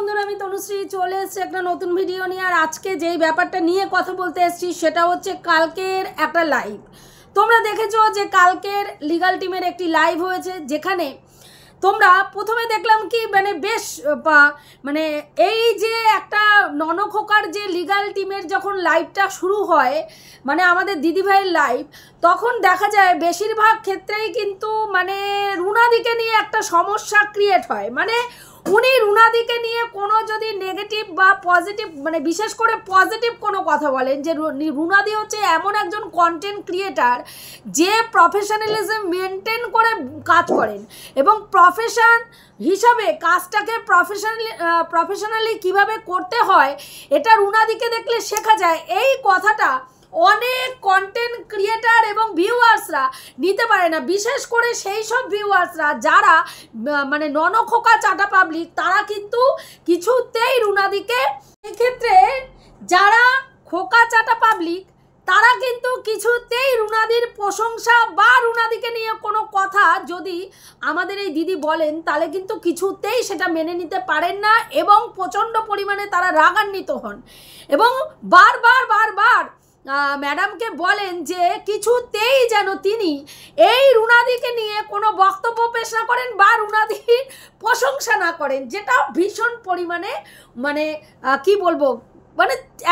বন্ধুরা, আমি তনুশ্রী চলে এসেছি একটা নতুন ভিডিও নিয়ে। আর আজকে যেই ব্যাপারটা নিয়ে কথা বলতে এসেছি সেটা হচ্ছে কালকের একটা লাইভ। তোমরা দেখেছো যে কালকের লিগাল টিমের একটি লাইভ হয়েছে, যেখানে তোমরা প্রথমে দেখলাম কি বেশ এই যে একটা ননখোকার যে লিগাল টিমের যখন লাইভটা শুরু হয়, আমাদের দিদিভাইয়ের লাইভ, তখন দেখা যায় বেশিরভাগ ক্ষেত্রেই কিন্তু রুনাদিকে নিয়ে একটা সমস্যা ক্রিয়েট হয়। উনি রুনাদিকে নিয়ে কোনো যদি নেগেটিভ বা পজিটিভ বিশেষ করে পজিটিভ কোনো কথা বলেন, যে রুনাদি হচ্ছে এমন একজন কন্টেন্ট ক্রিয়েটার যে প্রফেশনালিজম মেনটেন করে কাজ করেন এবং প্রফেশন হিসাবে কাজটাকে প্রফেশনালি কিভাবে করতে হয় এটা রুনাদিকে দেখলে শেখা যায়। এই কথাটা অনেক কন্টেন্ট ক্রিয়েটার এবং ভিউয়ার্সরা নিতে পারে না, বিশেষ করে সেই সব ভিউয়ার্সরা যারা ননখোকা চাটা পাবলিক, তারা কিন্তু কিছুতেই রুনাদিকে, এক্ষেত্রে যারা খোকা চাটা পাবলিক তারা কিন্তু কিছুতেই রুনাদির প্রশংসা বা রুনাদিকে নিয়ে কোনো কথা যদি আমাদের এই দিদি বলেন তাহলে কিন্তু কিছুতেই সেটা মেনে নিতে পারেন না এবং প্রচণ্ড পরিমাণে তারা রাগান্বিত হন এবং বারবার ম্যাডামকে বলেন যে কিছুতেই যেন তিনি এই রুনাদিকে নিয়ে কোনো বক্তব্য পেশ না করেন বা রুনাদির প্রশংসা না করেন, যেটা ভীষণ পরিমাণে কি বলবো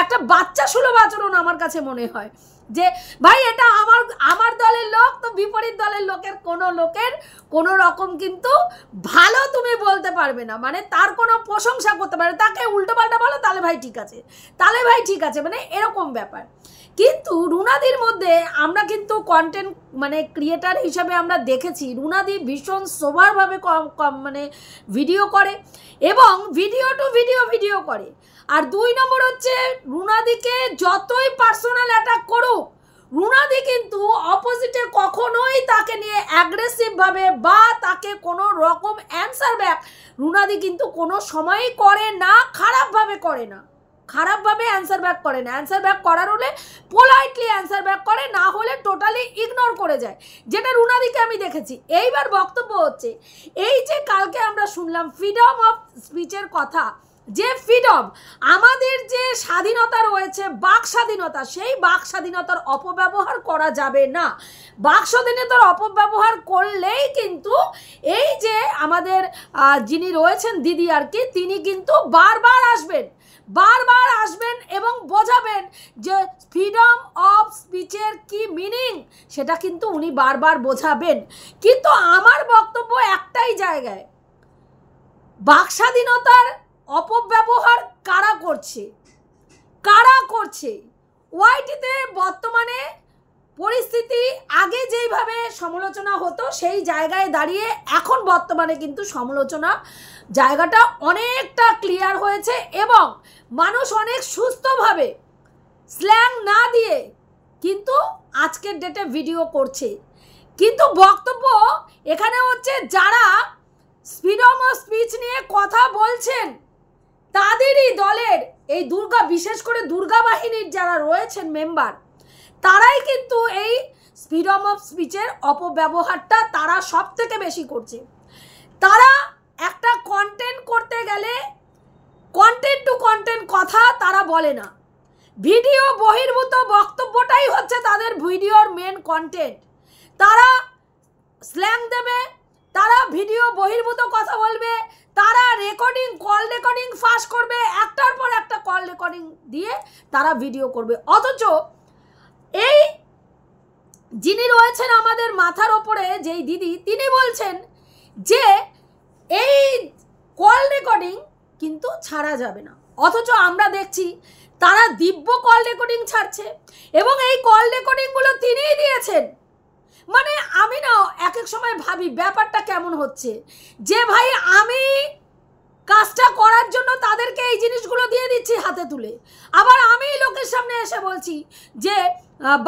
একটা বাচ্চা সুলভ আচরণ আমার কাছে মনে হয়। যে ভাই এটা আমার দলের লোক, তো বিপরীত দলের লোকের কোনো রকম কিন্তু ভালো তুমি বলতে পারবে না, তার কোনো প্রশংসা করতে পারবে, তাকে উল্টোপাল্টা বলো তাহলে ভাই ঠিক আছে এরকম ব্যাপার। কিন্তু রুনাদির মধ্যে আমরা কিন্তু কন্টেন্ট ক্রিয়েটার হিসাবে আমরা দেখেছি রুনাদি ভীষণ সোভারভাবে ভিডিও করে এবং ভিডিও টু ভিডিও করে। আর 2 নম্বর হচ্ছে রুনাদিকে যতই পার্সোনাল অ্যাটাক করুক, রুনাদি কিন্তু অপোজিটে কখনোই তাকে নিয়ে অ্যাগ্রেসিভভাবে বা তাকে কোনো রকম অ্যান্সার ব্যাক রুনাদি কিন্তু কোনো সময়ই করে না, খারাপভাবে অ্যান্সার ব্যাক করে না। অ্যান্সার ব্যাক করার হলে পোলাইটলি অ্যান্সার ব্যাক করে, না হলে টোটালি ইগনোর করে যায়, যেটা রুনাদিকে আমি দেখেছি। এইবার বক্তব্য হচ্ছে এই যে কালকে আমরা শুনলাম ফ্রিডম অফ স্পিচের কথা, যে ফ্রিডম আমাদের যে স্বাধীনতা রয়েছে, বাক স্বাধীনতা, সেই বাক স্বাধীনতার অপব্যবহার করা যাবে না। বাক স্বাধীনতার অপব্যবহার করলেই কিন্তু এই যে আমাদের যিনি রয়েছেন দিদি আর কি, তিনি কিন্তু বারবার আসবেন এবং বোঝাবেন যে ফ্রিডম অফ স্পিচের কি মিনিং, সেটা কিন্তু উনি বারবার বোঝাবেন। কিন্তু আমার বক্তব্য একটাই জায়গায়, বাক স্বাধীনতার অপব্যবহার কারা করছে ওয়াইটিতে বর্তমানে পরিস্থিতি আগে যেইভাবে সমালোচনা হতো সেই জায়গায় দাঁড়িয়ে এখন বর্তমানে কিন্তু সমালোচনা জায়গাটা অনেকটা ক্লিয়ার হয়েছে এবং মানুষ অনেক সুস্থভাবে স্ল্যাং না দিয়ে কিন্তু আজকের ডেটে ভিডিও করছে। কিন্তু বক্তব্য এখানে হচ্ছে যারা ফ্রিডম অফ স্পিচ নিয়ে কথা বলছেন তাদেরই দলের এই বিশেষ করে দুর্গা বাহিনীর যারা রয়েছেন মেম্বার, তারাই কিন্তু এই ফ্রিডম অফ স্পিচের অপব্যবহারটা তারা সব থেকে বেশি করছে। তারা একটা কন্টেন্ট করতে গেলে কন্টেন্ট টু কন্টেন্ট কথা তারা বলে না, ভিডিও বহির্ভূত বক্তব্যটাই হচ্ছে তাদের ভিডিওর মেন কন্টেন্ট। তারা স্ল্যাং দেবে, তারা ভিডিও বহির্ভূত কথা বলবে, তারা কল রেকর্ডিং ফাঁস করবে, একটার পর একটা কল রেকর্ডিং দিয়ে তারা ভিডিও করবে। অথচ এই যিনি রয়েছেন আমাদের মাথার ওপরে যেই দিদি, তিনি বলছেন যে এই কল রেকর্ডিং কিন্তু ছাড়া যাবে না। অথচ আমরা দেখছি তারা দিব্য কল রেকর্ডিং ছাড়ছে এবং এই কল রেকর্ডিংগুলো তিনিই দিয়েছেন। আমি না এক সময় ভাবি ব্যাপারটা কেমন হচ্ছে, যে ভাই আমি কাজটা করার জন্য তাদেরকে এই জিনিসগুলো দিয়ে দিচ্ছি হাতে তুলে, আবার আমি লোকের সামনে এসে বলছি যে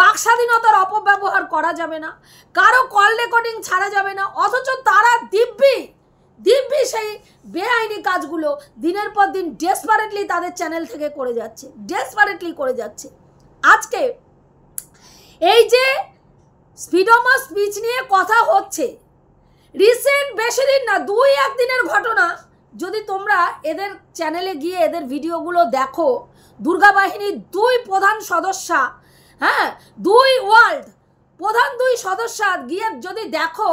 বাক স্বাধীনতার অপব্যবহার করা যাবে না, কারো কল রেকর্ডিং ছাড়া যাবে না। অথচ তারা দিব্যি সেই বেআইনি কাজগুলো দিনের পর দিন ডেসপারেটলি তাদের চ্যানেল থেকে করে যাচ্ছে। আজকে এই যে ফ্রিডম অফ স্পিচ নিয়ে কথা হচ্ছে, রিসেন্ট বেশি দিন না 2-1 দিনের ঘটনা, যদি তোমরা এদের চ্যানেলে গিয়ে এদের ভিডিওগুলো দেখো, দুর্গা বাহিনীর 2 প্রধান সদস্যা, হ্যাঁ 2 ওয়ার্ল্ড প্রধান 2 সদস্যা গিয়ে যদি দেখো,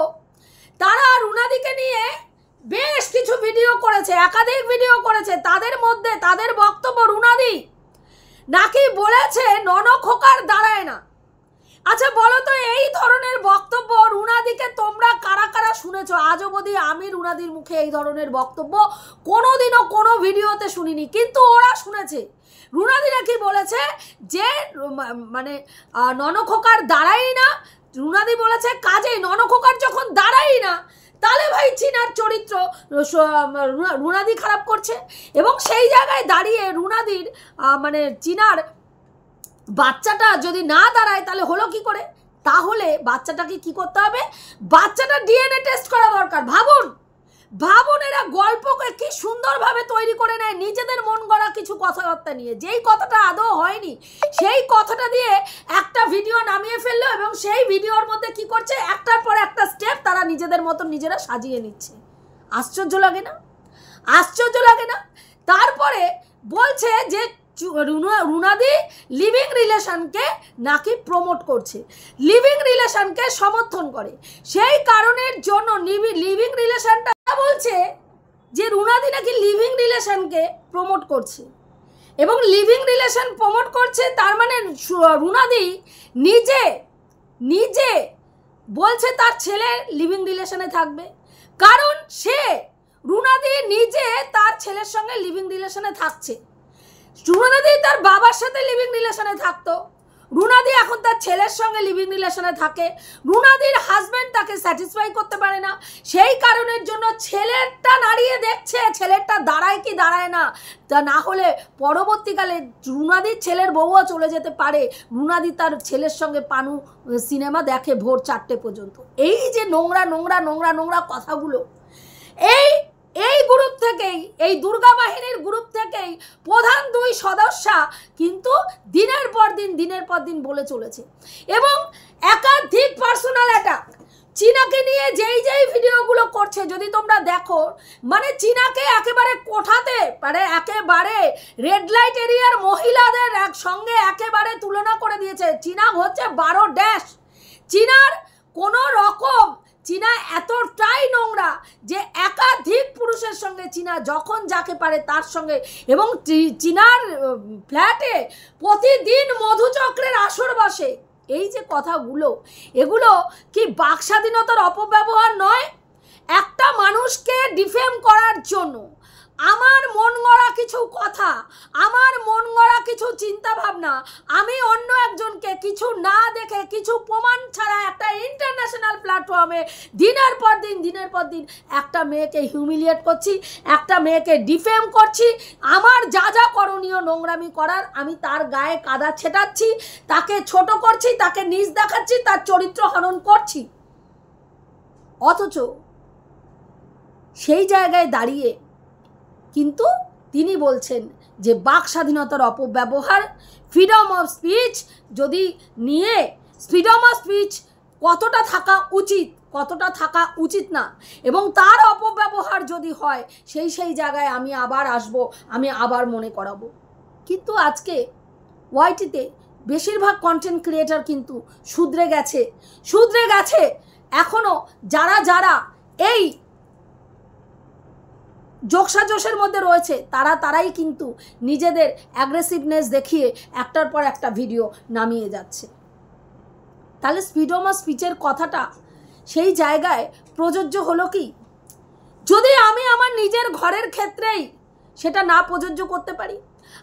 তারা রুনাদিকে নিয়ে বেশ কিছু ভিডিও করেছে, একাধিক ভিডিও করেছে। তাদের মধ্যে তাদের বক্তব্য রুনাদি নাকি বলেছে ননখোকার দাঁড়ায় না। আচ্ছা বলো তো, এই ধরনের বক্তব্য রুনাদিকে তোমরা কারা কারা শুনেছো? আজ অবধি আমি রুনাদির মুখে এই ধরনের বক্তব্য কোনোদিনও কোনো ভিডিওতে শুনিনি, কিন্তু ওরা শুনেছে। রুনাদি নাকি বলেছে যে মানে ননখোকার দাঁড়াই না। রুনাদি বলেছে কাজেই ননখোকার যখন দাঁড়াই না, তাহলে ভাই চীনার চরিত্র রুনাদি খারাপ করছে। এবং সেই জায়গায় দাঁড়িয়ে রুনাদির মানে চীনার বাচ্চাটা যদি না দাঁড়ায় তাহলে হলো কি করে? তাহলে বাচ্চাটাকে কি করতে হবে? বাচ্চাটা ডিএনএ টেস্ট করা দরকার। ভাবুন ভাবুন, এরা গল্পকে কি সুন্দরভাবে তৈরি করে নেয় নিজেদের মন গড়া কিছু কথাবার্তা নিয়ে। যেই কথাটা আদৌ হয়নি সেই কথাটা দিয়ে একটা ভিডিও নামিয়ে ফেললো, এবং সেই ভিডিওর মধ্যে কি করছে, একটার পর একটা স্টেপ তারা নিজেদের মতন নিজেরা সাজিয়ে নিচ্ছে। আশ্চর্য লাগে না? আশ্চর্য লাগে না? তারপরে বলছে যে রুনাদি লিভিং রিলেশনকে নাকি প্রমোট করছে, লিভিং রিলেশনকে সমর্থন করে। সেই কারণের জন্য লিভিং রিলেশনটা বলছে যে রুনাদি নাকি লিভিং রিলেশনকে প্রমোট করছে, এবং লিভিং রিলেশন প্রমোট করছে। তার মানে রুনাদি নিজে নিজে বলছে তার ছেলে লিভিং রিলেশনে থাকবে, কারণ সে রুনাদি নিজে তার ছেলের সঙ্গে লিভিং রিলেশনে থাকছে। রুনাদি তার বাবার সাথে লিভিং রিলেশনে থাকতো, রুনাদি এখন তার ছেলের সঙ্গে লিভিং রিলেশনে থাকে। রুনাদির হাজব্যান্ড তাকে স্যাটিসফাই করতে পারে না, সেই কারণের জন্য ছেলেরটা নাড়িয়ে দেখছে ছেলেরটা দাঁড়ায় কি দাঁড়ায় না। তা না হলে পরবর্তীকালে রুনাদির ছেলের বউও চলে যেতে পারে। রুনাদি তার ছেলের সঙ্গে পানু সিনেমা দেখে ভোর 4টে পর্যন্ত। এই যে নোংরা নোংরা নোংরা নোংরা কথাগুলো এই গ্রুপ থেকেই, এই দুর্গা বাহিনীর গ্রুপ থেকেই প্রধান 2 সদস্যা কিন্তু দিনের পর দিন বলে চলেছে। এবং একাধিক পার্সোনাল অ্যাটাক চীনাকে নিয়ে যেই ভিডিওগুলো করছে যদি তোমরা দেখো, মানে চীনাকে একেবারে কোঠাতে মানে একেবারে রেড লাইট এরিয়ার মহিলাদের সঙ্গে একেবারে তুলনা করে দিয়েছে। চীনা হচ্ছে 12 ড্যাশ। চীনার কোনো রকম চীনা এতটাই নোংরা যে একাধিক পুরুষের সঙ্গে চীনা যখন যাকে পারে তার সঙ্গে, এবং চীনার ফ্ল্যাটে প্রতিদিন মধুচক্রের আসর বসে। এই যে কথাগুলো, এগুলো কি বাক স্বাধীনতার অপব্যবহার নয়? একটা মানুষকে ডিফেম করার জন্য আমার মন গড়া কিছু কথা, আমার মন গড়া কিছু চিন্তা ভাবনা, আমি অন্য একজনকে কিছু না দেখে কিছু প্রমাণ ছাড়া একটা ইন্টারন্যাশনাল প্ল্যাটফর্মে দিনের পর দিন একটা মেয়েকে হিউমিলিয়েট করছি, একটা মেয়েকে ডিফেম করছি। আমার যা যা করণীয় নোংরামি করার আমি তার গায়ে কাদা ছেটাচ্ছি, তাকে ছোট করছি, তাকে নিচ দেখাচ্ছি, তার চরিত্র হনন করছি। অথচ সেই জায়গায় দাঁড়িয়ে কিন্তু তিনি বলছেন যে বাক স্বাধীনতার অপব্যবহার, ফ্রিডম অফ স্পিচ যদি নিয়ে, ফ্রিডম অফ স্পিচ কতটা থাকা উচিত কতটা থাকা উচিত না, এবং তার অপব্যবহার যদি হয় সেই জায়গায় আমি আবার আসব, আমি আবার মনে করাবো। কিন্তু আজকে ওয়াইটিতে বেশিরভাগ কন্টেন্ট ক্রিয়েটার কিন্তু শুধরে গেছে। এখনও যারা এই যোগসাজশের মধ্যে রয়েছে তারাই কিন্তু নিজেদের অ্যাগ্রেসিভনেস দেখিয়ে একটার পর একটা ভিডিও নামিয়ে যাচ্ছে। তাহলে ফ্রিডম অফ স্পিচের কথাটা সেই জায়গায় প্রযোজ্য হলো কি? যদি আমি আমার নিজের ঘরের ক্ষেত্রেই সেটা না প্রযোজ্য করতে পারি।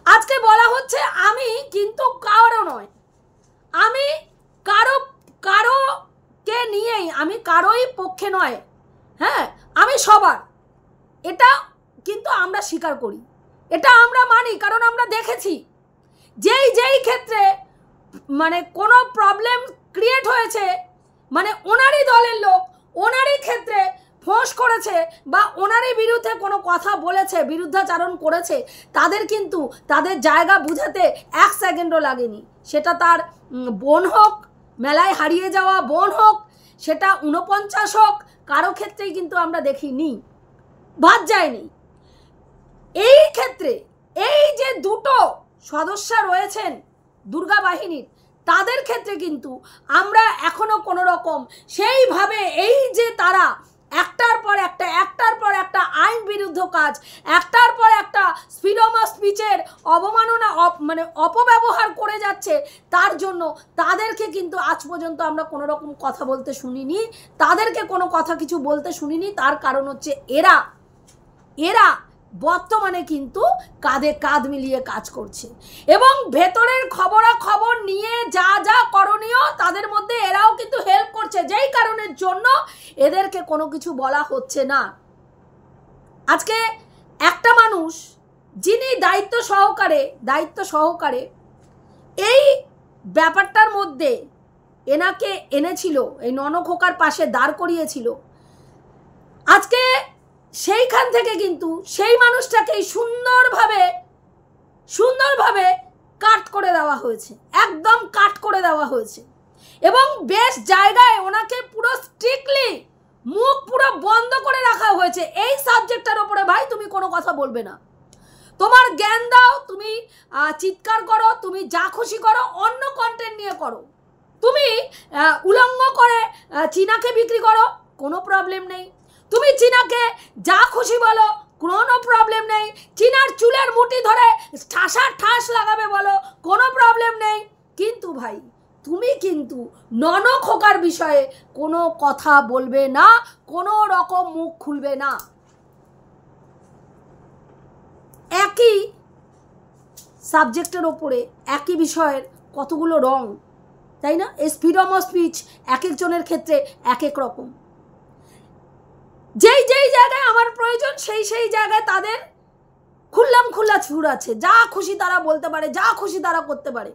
আজকে বলা হচ্ছে আমি কিন্তু কারো নয়, আমি কারোকে নিয়েই, আমি কারোই পক্ষে নয়, হ্যাঁ আমি সবার, এটা কিন্তু আমরা স্বীকার করি, এটা আমরা মানি, কারণ আমরা দেখেছি যেই ক্ষেত্রে মানে কোনো প্রবলেম ক্রিয়েট হয়েছে, মানে ওনারই দলের লোক ওনারই ক্ষেত্রে ফোঁস করেছে বা ওনারই বিরুদ্ধে কোনো কথা বলেছে, বিরুদ্ধাচারণ করেছে, তাদের কিন্তু তাদের জায়গা বুঝাতে 1 সেকেন্ডও লাগেনি। সেটা তার বোন হোক, মেলায় হারিয়ে যাওয়া বোন হোক, সেটা 49 হোক, কারো ক্ষেত্রেই কিন্তু আমরা দেখিনি, বাদ যায়নি। এই ক্ষেত্রে এই যে দুটো সদস্য রয়েছেন দুর্গা বাহিনীর, তাদের ক্ষেত্রে কিন্তু আমরা এখনো কোনো রকম সেইভাবে এই যে তারা একটার পর একটা আইন বিরুদ্ধ কাজ, একটার পর একটা ফ্রিডম অফ স্পিচের অবমাননা মানে অপব্যবহার করে যাচ্ছে, তার জন্য তাদেরকে কিন্তু আজ পর্যন্ত আমরা কোনো রকম কথা বলতে শুনিনি, তাদেরকে কোনো কথা কিছু বলতে শুনিনি। তার কারণ হচ্ছে এরা বর্তমানে কিন্তু কাঁধে কাঁধ মিলিয়ে কাজ করছে এবং ভেতরের খবরাখবর নিয়ে যা যা করণীয় তাদের মধ্যে এরাও কিন্তু হেল্প করছে, যেই কারণের জন্য এদেরকে কোনো কিছু বলা হচ্ছে না। আজকে একটা মানুষ যিনি দায়িত্ব সহকারে এই ব্যাপারটার মধ্যে এনাকে এনেছিল, এই ননখোকার পাশে দাঁড় করিয়েছিল, আজকে সেইখান থেকে কিন্তু সেই মানুষটাকেই সুন্দরভাবে কাট করে দেওয়া হয়েছে, একদম কাট করে দেওয়া হয়েছে এবং বেশ জায়গায় ওনাকে পুরো স্ট্রিক্টলি মুখ পুরো বন্ধ করে রাখা হয়েছে। এই সাবজেক্টটার ওপরে ভাই তুমি কোনো কথা বলবে না, তোমার জ্ঞান দাও, তুমি চিৎকার করো, তুমি যা খুশি করো, অন্য কন্টেন্ট নিয়ে করো, তুমি উলঙ্গ করে চীনাকে বিক্রি করো, কোনো প্রবলেম নেই, তুমি চীনাকে যা খুশি বলো, কোনো প্রবলেম নেই, চীনার চুলের মুঠি ধরে ঠাস লাগাবে বলো, কোনো প্রবলেম নেই, কিন্তু ভাই তুমি কিন্তু ননখোকার বিষয়ে কোনো কথা বলবে না, কোনো রকম মুখ খুলবে না। একই সাবজেক্টের ওপরে একই বিষয়ের কতগুলো রং, তাই না? এই ফ্রিডম অফ স্পিচ এক একজনের ক্ষেত্রে এক এক রকম। যেই জায়গায় আমার প্রয়োজন সেই জায়গায় তাদের খোলা ছুর আছে, যা খুশি তারা বলতে পারে, যা খুশি তারা করতে পারে।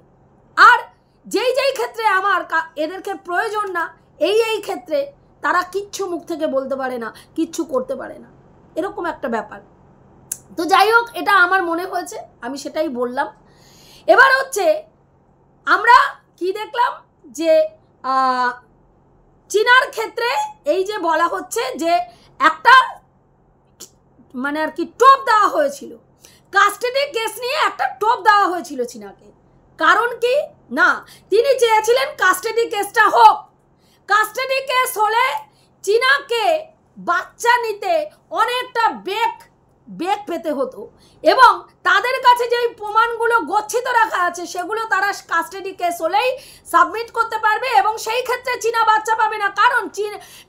আর যেই ক্ষেত্রে আমার এদেরকে প্রয়োজন না, এই ক্ষেত্রে তারা কিচ্ছু মুখ থেকে বলতে পারে না, কিচ্ছু করতে পারে না, এরকম একটা ব্যাপার। তো যাই হোক, এটা আমার মনে হয়েছে, আমি সেটাই বললাম। এবার হচ্ছে আমরা কি দেখলাম যে চীনার ক্ষেত্রে এই যে বলা হচ্ছে যে একটা মানে আর কি টোপ দেওয়া হয়েছিল, কাস্টাডি কেস নিয়ে একটা টোপ দেওয়া হয়েছিল চীনাকে। কারণ কি না, তিনি চেয়েছিলেন কাস্টাডি কেসটা হোক, কাস্টাডি কেস হলে চীনাকে বাচ্চা নিতে অনেকটা বেগ পেতে হতো এবং তাদের কাছে যেই প্রমাণগুলো গচ্ছিত রাখা আছে সেগুলো তারা কাস্টাডি কেস হলেই সাবমিট করতে পারবে এবং সেই ক্ষেত্রে চীনা বাচ্চা পাবে না। কারণ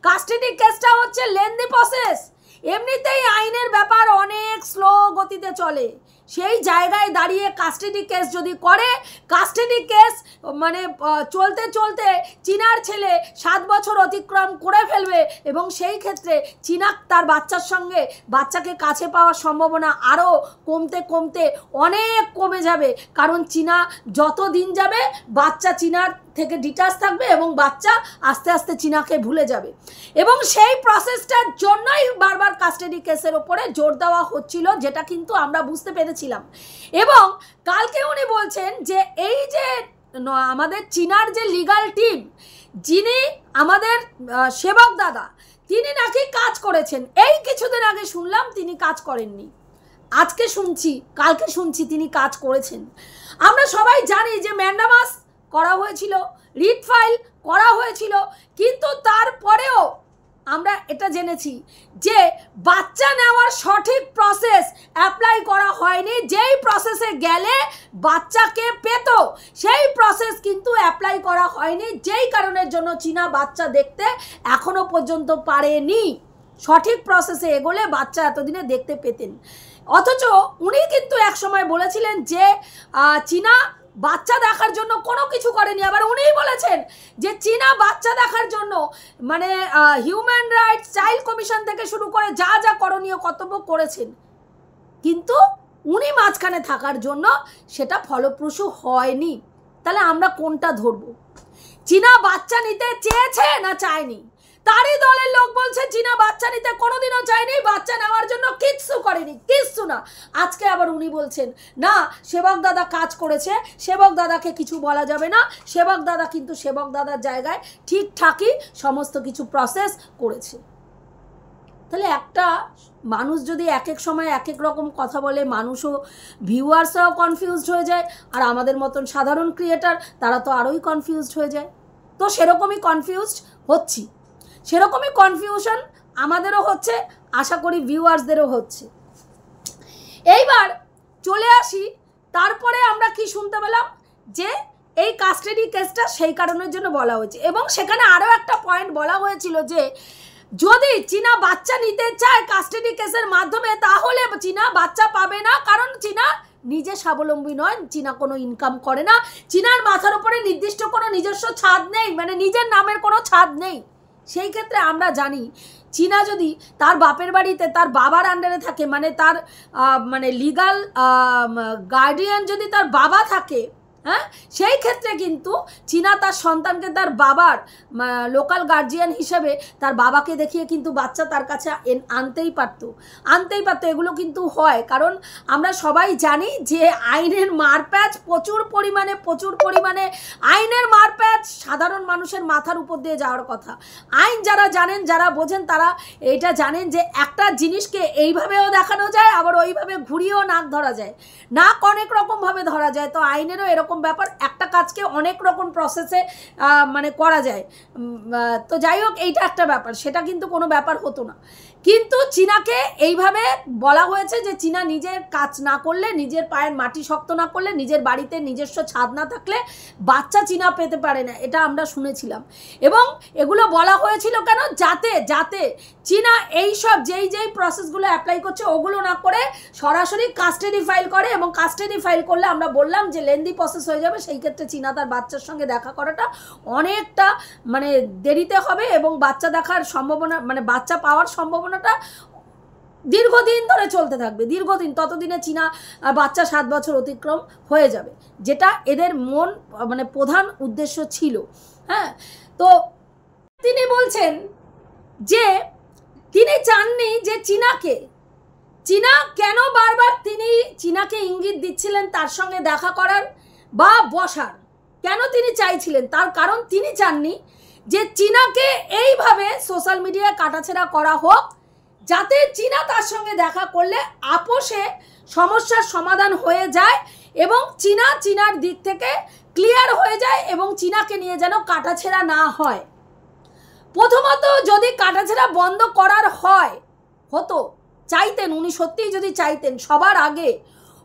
কাস্টাডি কেসটা হচ্ছে লেন্দি প্রসেস, এমনিতেই আইনের ব্যাপার অনেক স্লো গতিতে চলে, সেই জায়গায় দাঁড়িয়ে কাস্টাডি কেস যদি করে, কাস্টাডি কেস মানে চলতে চীনার ছেলে 7 বছর অতিক্রম করে ফেলবে এবং সেই ক্ষেত্রে চীনা তার বাচ্চাকে কাছে পাওয়ার সম্ভাবনা আরও কমতে অনেক কমে যাবে। কারণ চীনা যত দিন যাবে বাচ্চা চীনার থেকে ডিটাচ থাকবে এবং বাচ্চা আস্তে আস্তে চীনাকে ভুলে যাবে এবং সেই প্রসেসটার জন্যই বারবার কাস্টাডি কেসের ওপরে জোর দেওয়া হচ্ছিল, যেটা কিন্তু আমরা বুঝতে পেরেছিলাম। এবং কালকে উনি বলছেন যে এই যে আমাদের চীনার যে লিগাল টিম, যিনি আমাদের সেবক দাদা, তিনি নাকি কাজ করেছেন, এই কিছুদিন আগে শুনলাম তিনি কাজ করেননি, আজকে শুনছি, কালকে শুনছি তিনি কাজ করেছেন। আমরা সবাই জানি যে ম্যান্ডামাস করা হয়েছিল, রিট ফাইল করা হয়েছিল, কিন্তু তারপরেও আমরা এটা জেনেছি যে বাচ্চা নেওয়ার সঠিক প্রসেস অ্যাপ্লাই করা হয়নি, যেই প্রসেসে গেলে বাচ্চাকে পেত সেই প্রসেস কিন্তু অ্যাপ্লাই করা হয়নি, যেই কারণের জন্য চীনা বাচ্চা দেখতে এখনো পর্যন্ত পারেনি। সঠিক প্রসেসে এগোলে বাচ্চা এতদিনে দেখতে পেতেন। অথচ উনি কিন্তু এক সময় বলেছিলেন যে চীনা বাচ্চা দেখার জন্য কোনো কিছু করেনি। আবার উনিই বলেছেন যে চীনা বাচ্চা দেখার জন্য মানে হিউম্যান রাইটস, চাইল্ড কমিশন থেকে শুরু করে যা যা করণীয় কর্তব্য করেছেন, কিন্তু উনি মাঝখানে থাকার জন্য সেটা ফলপ্রসূ হয়নি। তাহলে আমরা কোনটা ধরবো? চীনা বাচ্চা নিতে চেয়েছে না চায়নি? তারই দলের লোক বলছে চীনা বাচ্চা নিতে কোনোদিনও চায়নি, বাচ্চা নেওয়ার জন্য কিচ্ছু করেনি, কিচ্ছু না। আজকে আবার উনি বলছেন না সেবক দাদা কাজ করেছে, সেবক দাদাকে কিছু বলা যাবে না, সেবক দাদা কিন্তু সেবক দাদার জায়গায় ঠিকঠাকই সমস্ত কিছু প্রসেস করেছে। তাহলে একটা মানুষ যদি এক এক সময় এক এক রকম কথা বলে, মানুষও ভিউয়ার্সরাও কনফিউজড হয়ে যায়, আর আমাদের মতন সাধারণ ক্রিয়েটার তারা তো আরোই কনফিউজড হয়ে যায়। তো সেরকমই কনফিউজড হচ্ছি, সেরকমই কনফিউশন আমাদেরও হচ্ছে, আশা করি ভিউয়ার্সদেরও হচ্ছে। এইবার চলে আসি, তারপরে আমরা কি শুনতে পেলাম যে এই কাস্টাডি কেসটা সেই কারণের জন্য বলা হয়েছে, এবং সেখানে আরও একটা পয়েন্ট বলা হয়েছিল যে যদি চীনা বাচ্চা নিতে চায় কাস্টাডি কেসের মাধ্যমে তাহলে চীনা বাচ্চা পাবে না, কারণ চীনা নিজে স্বাবলম্বী নয়, চীনা কোনো ইনকাম করে না, চীনার মাথার উপরে নির্দিষ্ট কোনো নিজস্ব ছাদ নেই, মানে নিজের নামের কোনো ছাদ নেই। সেই ক্ষেত্রে আমরা জানি চীনা যদি তার বাপের বাড়িতে তার বাবার আন্ডারে থাকে, মানে তার মানে লিগাল গার্ডিয়ান যদি তার বাবা থাকে, হ্যাঁ, সেই ক্ষেত্রে কিন্তু চীনা তার সন্তানকে তার বাবার লোকাল গার্জিয়ান হিসেবে তার বাবাকে দেখিয়ে কিন্তু বাচ্চা তার কাছে আনতেই পারতো। এগুলো কিন্তু হয়, কারণ আমরা সবাই জানি যে আইনের মারপ্যাচ প্রচুর পরিমাণে আইনের মারপ্যাচ সাধারণ মানুষের মাথার উপর দিয়ে যাওয়ার কথা। আইন যারা জানেন, যারা বোঝেন, তারা এটা জানেন যে একটা জিনিসকে এইভাবেও দেখানো যায়, আবার ওইভাবে ঘুরিয়েও নাক ধরা যায়, নাক অনেক রকমভাবে ধরা যায়। তো আইনেরও এরকম ব্যাপার, একটা কাজকে অনেক রকম প্রসেসে মানে করা যায়। তো যাই হোক, এইটা একটা ব্যাপার, সেটা কিন্তু কোনো ব্যাপার হতো না। কিন্তু চীনাকে এইভাবে বলা হয়েছে যে চীনা নিজের কাজ না করলে, নিজের পায়ের মাটি শক্ত না করলে, নিজের বাড়িতে নিজস্ব ছাদ না থাকলে বাচ্চা চীনা পেতে পারে না, এটা আমরা শুনেছিলাম। এবং এগুলো বলা হয়েছিল কেন, যাতে চীনা এইসব যেই প্রসেসগুলো অ্যাপ্লাই করছে ওগুলো না করে সরাসরি কাস্টাডি ফাইল করে, এবং কাস্টাডি ফাইল করলে আমরা বললাম যে লেন্দি প্রসেস হয়ে যাবে। সেই ক্ষেত্রে চীনা তার বাচ্চার সঙ্গে দেখা করাটা অনেকটা মানে দেরিতে হবে, এবং বাচ্চা দেখার সম্ভাবনা, মানে বাচ্চা পাওয়ার সম্ভাবনাটা দীর্ঘদিন ধরে চলতে থাকবে, দীর্ঘদিন, ততদিনে চীনা বাচ্চা 7 বছর অতিক্রম হয়ে যাবে, যেটা এদের মানে প্রধান উদ্দেশ্য ছিল। হ্যাঁ, তো তিনি বলছেন যে তিনি চাননি যে চীনা কেন বারবার তিনি চীনাকে ইঙ্গিত দিচ্ছিলেন তার সঙ্গে দেখা করার বা বসার, কেন তিনি চাইছিলেন, তার কারণ তিনি চাননি যে চীনাকে এইভাবে সোশ্যাল মিডিয়ায় কাটাছেড়া করা হোক, যাতে চীনা তার সঙ্গে দেখা করলে আপোষে সমস্যার সমাধান হয়ে যায়, এবং চীনার দিক থেকে ক্লিয়ার হয়ে যায়, এবং চীনাকে নিয়ে যেন কাটাছেড়া না হয়। প্রথমত যদি কাটাছেড়া বন্ধ করার হতো, চাইতেন উনি, সত্যিই যদি চাইতেন, সবার আগে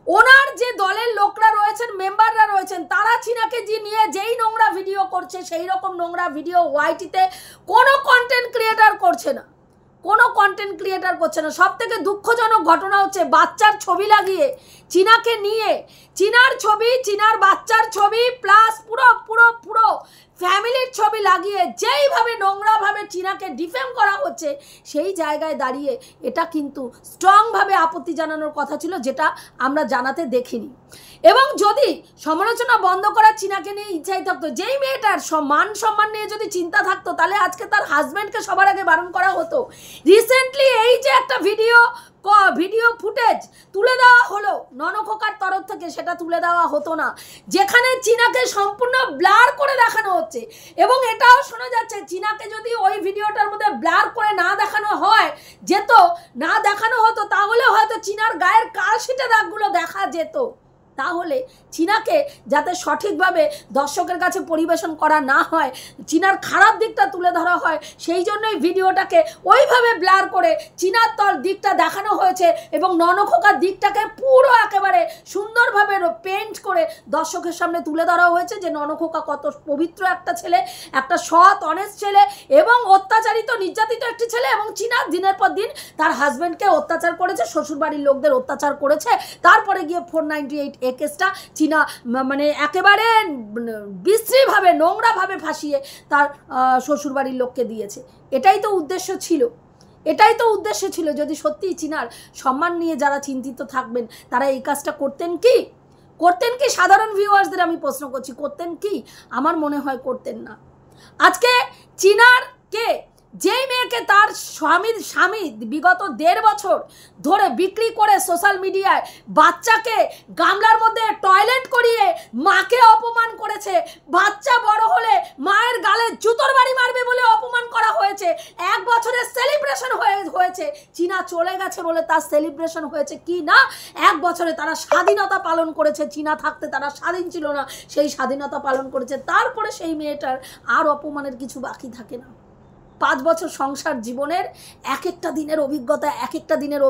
ওনার যে দলের লোকরা রয়েছেন, মেম্বাররা রয়েছেন, তারা চীনাকে নিয়ে যেই নোংরা ভিডিও করছে, সেই রকম নোংরা ভিডিও ওয়াইটিতে কোনো কন্টেন্ট ক্রিয়েটার করছে না, সব থেকে দুঃখজনক ঘটনা হচ্ছে বাচ্চার ছবি লাগিয়ে চীনাকে নিয়ে, চীনার ছবি, চীনার বাচ্চার ছবি প্লাস পুরো ফ্যামিলির ছবি লাগিয়ে যেইভাবে নোংরাভাবে চীনাকে ডিফেম করা হচ্ছে, সেই জায়গায় দাঁড়িয়ে এটা কিন্তু স্ট্রংভাবে আপত্তি জানানোর কথা ছিল, যেটা আমরা জানাতে দেখিনি। এবং যদি সমালোচনা বন্ধ করার চীনাকে নিয়ে ইচ্ছাই থাকতো, যেই মেয়েটার মান সম্মান নিয়ে যদি চিন্তা থাকতো, তাহলে আজকে তার হাজব্যান্ডকে সবার আগে বারণ করা হতো। রিসেন্টলি এই যে একটা ভিডিও ফুটেজ তুলে দেওয়া হলো ননখোকার তরফ থেকে, সেটা তুলে দেওয়া হতো না, যেখানে চীনাকে সম্পূর্ণ ব্লার করে দেখানো হচ্ছে। এবং এটাও শোনা যাচ্ছে চীনাকে যদি ওই ভিডিওটার মধ্যে ব্লার করে না দেখানো হতো, তাহলে হয়তো চীনার গায়ের কালশিটে দাগগুলো দেখা যেত। তাহলে চীনাকে যাতে সঠিকভাবে দর্শকের কাছে পরিবেশন করা না হয়, চীনার খারাপ দিকটা তুলে ধরা হয়, সেই জন্যই ভিডিওটাকে ওইভাবে ব্লার করে চীনার দিকটা দেখানো হয়েছে, এবং ননখোকার দিকটাকে পুরো একেবারে সুন্দরভাবে পেন্ট করে দর্শকের সামনে তুলে ধরা হয়েছে যে ননখোকা কত পবিত্র একটা ছেলে, একটা সৎ অনেস্ট ছেলে, এবং অত্যাচারিত নির্যাতিত একটি ছেলে, এবং চীনা দিনের পর দিন তার হাজব্যান্ডকে অত্যাচার করেছে, শ্বশুরবাড়ির লোকদের অত্যাচার করেছে, তারপরে গিয়ে 498 এই কেসটা চীনা মানে একেবারে বিশ্রীভাবে নোংরাভাবে ফাঁসিয়ে তার শ্বশুরবাড়ির লোককে দিয়েছে। এটাই তো উদ্দেশ্য ছিল। যদি সত্যিই চীনার সম্মান নিয়ে যারা চিন্তিত থাকবেন, তারা এই কাজটা করতেন কি? সাধারণ ভিউয়ার্সদের আমি প্রশ্ন করছি, করতেন কি? আমার মনে হয় করতেন না। আজকে চীনারকে যেই মেয়েকে তার স্বামী বিগত 1.5 বছর ধরে বিক্রি করে সোশ্যাল মিডিয়ায় বাচ্চাকে গামলার মধ্যে টয়লেট করিয়ে মাকে অপমান করেছে, বাচ্চা বড় হলে মায়ের গালে জুতোর বাড়ি মারবে বলে অপমান করা হয়েছে, 1 বছরের সেলিব্রেশন হয়েছে, চীনা চলে গেছে বলে তার সেলিব্রেশন হয়েছে কি না, 1 বছরে তারা স্বাধীনতা পালন করেছে, চীনা থাকতে তারা স্বাধীন ছিল না, সেই স্বাধীনতা পালন করেছে, তারপরে সেই মেয়েটার আর অপমানের কিছু বাকি থাকে না। 5 বছর সংসার জীবনের এক একটা দিনের অভিজ্ঞতা, এক একটা দিনের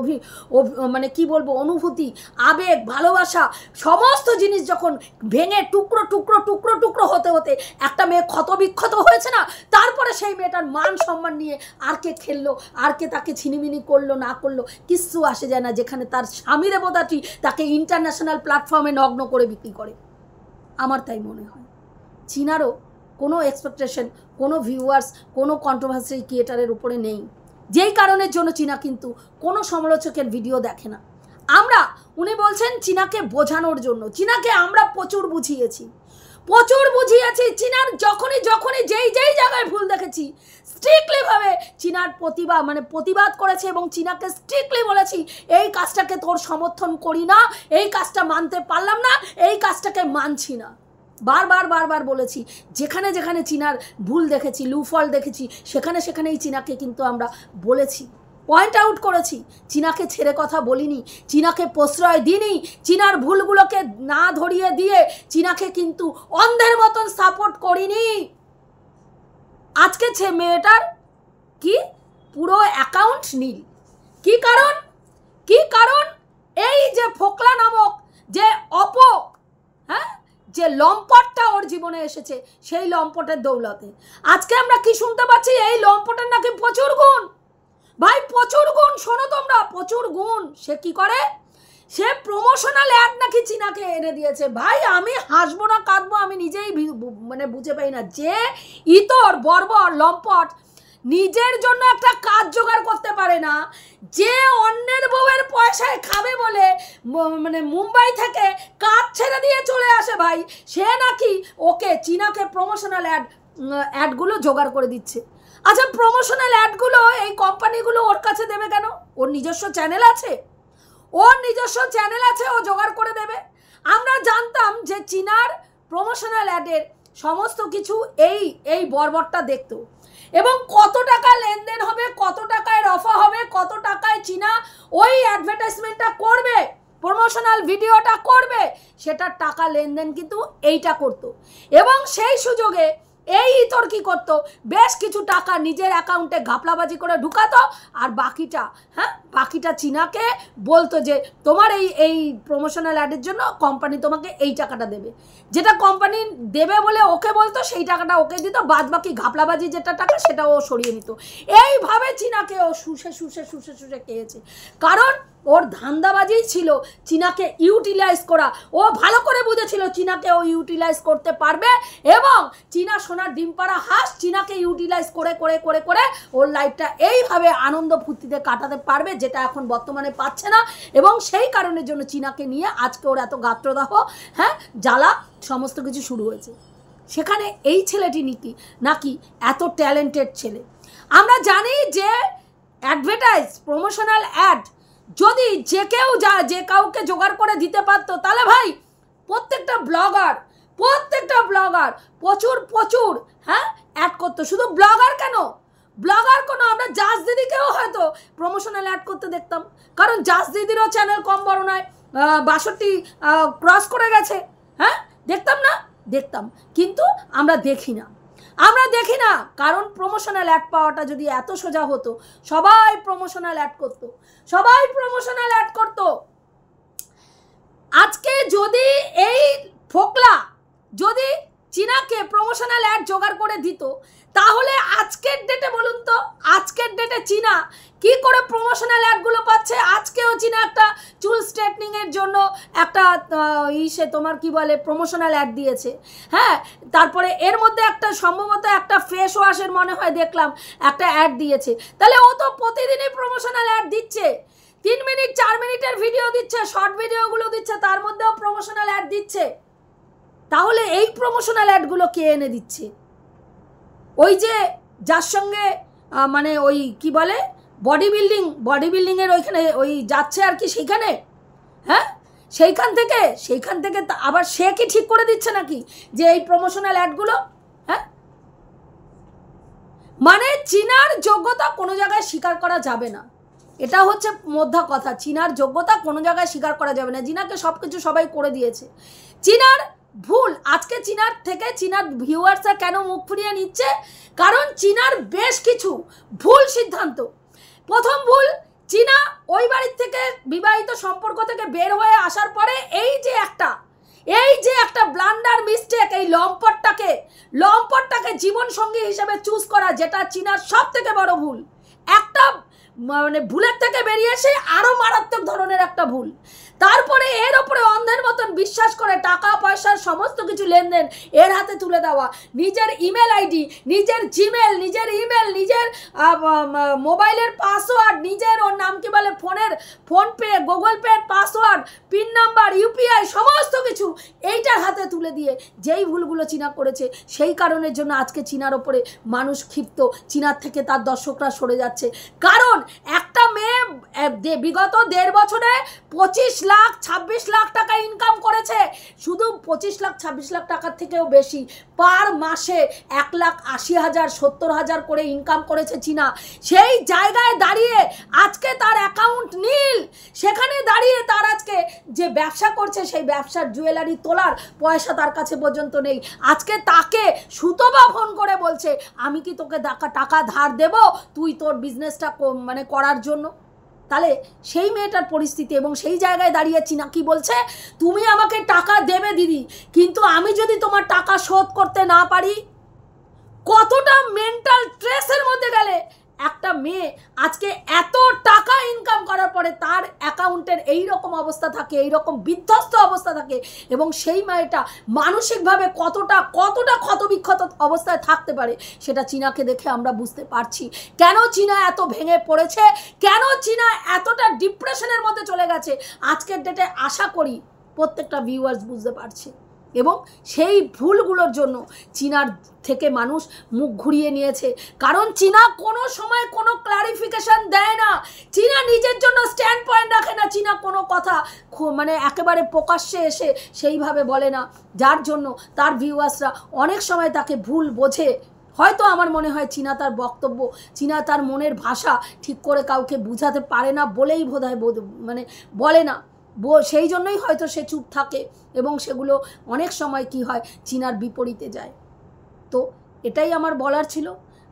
মানে কি বলবো, অনুভূতি, আবেগ, ভালোবাসা, সমস্ত জিনিস যখন ভেঙে টুকরো টুকরো টুকরো টুকরো হতে হতে একটা মেয়ে ক্ষতবিক্ষত হয়েছে না, তারপরে সেই মেয়েটার মান সম্মান নিয়ে আর কে খেললো, আর কে তাকে ছিনিমিনি করলো না করলো কিচ্ছু আসে যায় না, যেখানে তার স্বামী দেবতাটি তাকে ইন্টারন্যাশনাল প্ল্যাটফর্মে নগ্ন করে বিক্রি করে। আমার তাই মনে হয় চীনারও কোনো এক্সপেকটেশন, কোনো ভিউয়ার্স, কোনো কন্ট্রোভার্সি ক্রিয়েটারের উপরে নেই, যেই কারণের জন্য চীনা কিন্তু কোনো সমালোচকের ভিডিও দেখে না। উনি বলছেন চীনাকে বোঝানোর জন্য, চীনাকে আমরা প্রচুর বুঝিয়েছি। চীনার যখনই যেই জায়গায় ভুল দেখেছি স্ট্রিক্টলিভাবে চীনার প্রতিবাদ করেছে এবং চীনাকে স্ট্রিক্টলি বলেছি এই কাজটাকে তোর সমর্থন করি না, এই কাজটা মানতে পারলাম না, এই কাজটাকে মানছি না। বারবার বলেছি, যেখানে যেখানে চীনার ভুল দেখেছি, লুফল দেখেছি, সেখানেই চীনাকে কিন্তু আমরা বলেছি, পয়েন্ট আউট করেছি, চীনাকে ছেড়ে কথা বলিনি, চীনাকে প্রশ্রয় দিইনি, চীনার ভুলগুলোকে না ধরিয়ে দিয়ে চীনাকে কিন্তু অন্ধের মতন সাপোর্ট করিনি। আজকে মেয়েটার কি পুরো অ্যাকাউন্ট নীল। কি কারণ এই যে ফোকলা নামক যে যে লম্পটটা ওর জীবনে এসেছে, সেই লম্পটের দৌলতে আজকে আমরা কি শুনতে পাচ্ছি, এই লম্পটের নাকি প্রচুর গুণ। ভাই প্রচুর গুণ, শোনো তোমরা, প্রচুর গুণ। সে কি করে, সে প্রমোশনাল অ্যাড নাকি চীনাকে এনে দিয়েছে। ভাই আমি হাসবো না কাঁদবো আমি নিজেই মানে বুঝে পাই না, যে ইতর বর্বর লম্পট নিজের জন্য একটা কাজ জোগাড় করতে পারে না, যে অন্যের বউয়ের পয়সায় খাবে বলে মানে মুম্বাই থেকে কাজ ছেড়ে দিয়ে চলে আসে, ভাই সে নাকি ওকে চীনাকে প্রমোশনাল অ্যাডগুলো জোগাড় করে দিচ্ছে। আচ্ছা প্রমোশনাল অ্যাডগুলো এই কোম্পানিগুলো ওর কাছে দেবে কেন? ওর নিজস্ব চ্যানেল আছে, ও জোগাড় করে দেবে। আমরা জানতাম যে চীনার প্রমোশনাল অ্যাডের সমস্ত কিছু এই বর্বরটা দেখতো, এবং কত টাকা লেনদেন হবে, কত টাকায় রফা হবে, কত টাকায় চীনা ওই অ্যাডভার্টাইজমেন্টটা করবে, প্রমোশনাল ভিডিওটা করবে, সেটার টাকা লেনদেন কিন্তু এইটা করতো। এবং সেই সুযোগে এই ইতর কি করতো, বেশ কিছু টাকা নিজের অ্যাকাউন্টে ঘাপলাবাজি করে ঢুকাতো, আর বাকিটা চীনাকে বলতো যে তোমার এই প্রমোশনাল অ্যাডের জন্য কোম্পানি তোমাকে এই টাকাটা দেবে, যেটা কোম্পানি দেবে বলে ওকে বলতো সেই টাকাটা ওকে দিত, বাদ বাকি ঘাপলাবাজি যেটা টাকা সেটা ও সরিয়ে নিত। এইভাবে চীনাকে ও শুষে খেয়েছে, কারণ ওর ধান্দাবাজি ছিল চীনাকে ইউটিলাইজ করা। ও ভালো করে বুঝেছিল চীনাকে ও ইউটিলাইজ করতে পারবে, এবং চীনা সোনার ডিম পাড়া হাঁস চীনাকে ইউটিলাইজ করে করে করে করে ওর লাইফটা এইভাবে আনন্দ ফুর্তিতে কাটাতে পারবে, যেটা এখন বর্তমানে পাচ্ছে না। এবং সেই কারণের জন্য চীনাকে নিয়ে আজকে ওর এত গাত্রদাহ, জ্বালা সমস্ত কিছু শুরু হয়েছে। সেখানে এই ছেলেটি নাকি এত ট্যালেন্টেড ছেলে। আমরা জানি যে অ্যাডভার্টাইজ প্রমোশনাল অ্যাড যদি যে কাউকে জোগাড় করে দিতে পারতো, তাহলে ভাই প্রত্যেকটা ব্লগার প্রচুর অ্যাড করতো। শুধু ব্লগার কেন, আমরা জাজ দিদিকেও হয়তো প্রমোশনাল অ্যাড করতে দেখতাম, কারণ জাজ দিদিরও চ্যানেল কম বড় নয়, 62 ক্রস করে গেছে। দেখতাম, কিন্তু আমরা দেখি না, কারণ প্রমোশনাল অ্যাড পাওয়াটা যদি এত সোজা হতো, সবাই প্রমোশনাল অ্যাড করতো। আজকে যদি এই ফোকলা যদি চীনাকে প্রমোশনাল অ্যাড জোগাড় করে দিত, তাহলে আজকের ডেটে বলুন তো, আজকের ডেটে চীনা কি করে প্রমোশনাল অ্যাডগুলো পাচ্ছে? আজকেও চীনা একটা চুল স্ট্রেটনিং এর জন্য একটা তোমার কি বলে প্রমোশনাল অ্যাড দিয়েছে, তারপরে এর মধ্যে একটা সম্ভবত একটা ফেস ওয়াশের মনে হয় দেখলাম একটা অ্যাড দিয়েছে। তাহলে ও তো প্রতিদিনই প্রমোশনাল অ্যাড দিচ্ছে, 3 মিনিট 4 মিনিটের ভিডিও দিচ্ছে, শর্ট ভিডিওগুলো দিচ্ছে, তার মধ্যেও প্রমোশনাল অ্যাড দিচ্ছে। তাহলে এই প্রমোশনাল অ্যাডগুলো কে এনে দিচ্ছে? ওই যে যার সঙ্গে মানে ওই কি বলে বডি বিল্ডিংয়ের ওইখানে ওই যাচ্ছে আর কি, সেইখানে, হ্যাঁ, সেইখান থেকে আবার সে কি ঠিক করে দিচ্ছে নাকি যে এই প্রমোশনাল অ্যাডগুলো? হ্যাঁ, মানে চীনার যোগ্যতা কোনো জায়গায় স্বীকার করা যাবে না, এটা হচ্ছে মধ্যা কথা। চীনার যোগ্যতা কোনো জায়গায় স্বীকার করা যাবে না। চীনাকে সব কিছু সবাই করে দিয়েছে। চীনার ভুল, আজকে চীনার থেকে চীনার ভিউয়ার্সরা কেন মুখ ফিরিয়ে নিচ্ছে? কারণ চীনার বেশ কিছু ভুল সিদ্ধান্ত। প্রথম ভুল, চীনা ওই বাড়ির থেকে বিবাহিত সম্পর্ক থেকে বের হয়ে আসার পরে এই যে একটা ব্লান্ডার মিস্টেক, এই লম্পটটাকে জীবন সঙ্গী হিসেবে চুজ করা, যেটা চীনার সব থেকে বড় ভুল। একটা মানে ভুলের থেকে বেরিয়ে এসে আরো মারাত্মক ধরনের একটা ভুল। তারপরে এর ওপরে অন্ধের মতন বিশ্বাস করে টাকা পয়সার সমস্ত কিছু লেনদেন এর হাতে তুলে দেওয়া, নিজের ইমেল আইডি, নিজের জিমেল, নিজের ইমেল, নিজের মোবাইলের পাসওয়ার্ড, নিজের ওর নাম কি বলে PhonePe, Google pay password, pin number, UPI, সমস্ত কিছু এইটার হাতে তুলে দিয়ে যেই ভুলগুলো চীনা করেছে, সেই কারণের জন্য আজকে চীনার ওপরে মানুষ ক্ষিপ্ত। চীনার থেকে তার দর্শকরা সরে যাচ্ছে। কারণ একটা মেয়ে বিগত 1.5 বছরে 25 লাখ 26 লাখ টাকা ইনকাম করেছে। শুধু 25 লাখ 26 লাখ টাকার থেকেও বেশি, পার মাসে 1,80,000 70,000 করে ইনকাম করেছে চীনা। সেই জায়গায় দাঁড়িয়ে আজকে তার অ্যাকাউন্ট নীল, সেখানে দাঁড়িয়ে তার আজকে যে ব্যবসা করছে সেই ব্যবসার জুয়েলারি তোলার পয়সা তার কাছে পর্যন্ত নেই। আজকে তাকে সুতপা ফোন করে বলছে, আমি কি তোকে টাকা ধার দেব তুই তোর বিজনেসটা মানে করার জন্য? তাহলে সেই মেয়েটার পরিস্থিতি, এবং সেই জায়গায় দাঁড়িয়ে চীনা কি বলছে, তুমি আমাকে টাকা দেবে দিদি, কিন্তু আমি যদি তোমার টাকা শোধ করতে না পারি। কতটা মেন্টাল স্ট্রেসের মধ্যে গেলে একটা মেয়ে আজকে এত টাকা ইনকাম করার পরে তার অ্যাকাউন্টের এইরকম অবস্থা থাকে, এইরকম বিধ্বস্ত অবস্থা থাকে, এবং সেই মেয়েটা মানসিকভাবে কতটা ক্ষতবিক্ষত অবস্থায় থাকতে পারে, সেটা চীনাকে দেখে আমরা বুঝতে পারছি। কেন চীনা এত ভেঙে পড়েছে, কেন চীনা এতটা ডিপ্রেশনের মধ্যে চলে গেছে, আজকের ডেটে আশা করি প্রত্যেকটা ভিউয়ার্স বুঝতে পারছে। এবং সেই ভুলগুলোর জন্য চীনার থেকে মানুষ মুখ ঘুরিয়ে নিয়েছে। কারণ চীনা কোনো সময় কোনো ক্লারিফিকেশন দেয় না, চীনা নিজের জন্য স্ট্যান্ড পয়েন্ট রাখে না, চীনা কোনো কথা মানে একেবারে প্রকাশ্যে এসে সেইভাবে বলে না, যার জন্য তার ভিউয়ার্সরা অনেক সময় তাকে ভুল বোঝে। হয়তো আমার মনে হয় চীনা তার বক্তব্য, চীনা তার মনের ভাষা ঠিক করে কাউকে বুঝাতে পারে না বলেই বোধহয় মানে বলে না, সেই জন্যই হয়তো সে চুপ থাকে, এবং সেগুলো অনেক সময় কি হয় চীনার বিপরীতে যায়। তো এটাই আমার বলার ছিল,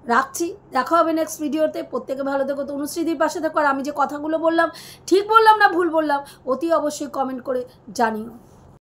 রাখছি। দেখা হবে নেক্সট ভিডিওতে। প্রত্যেকে ভালো থেকো, তনুশ্রীদির পাশে থেকো। আর আমি যে কথাগুলো বললাম ঠিক বললাম না ভুল বললাম অতি অবশ্যই কমেন্ট করে জানিও।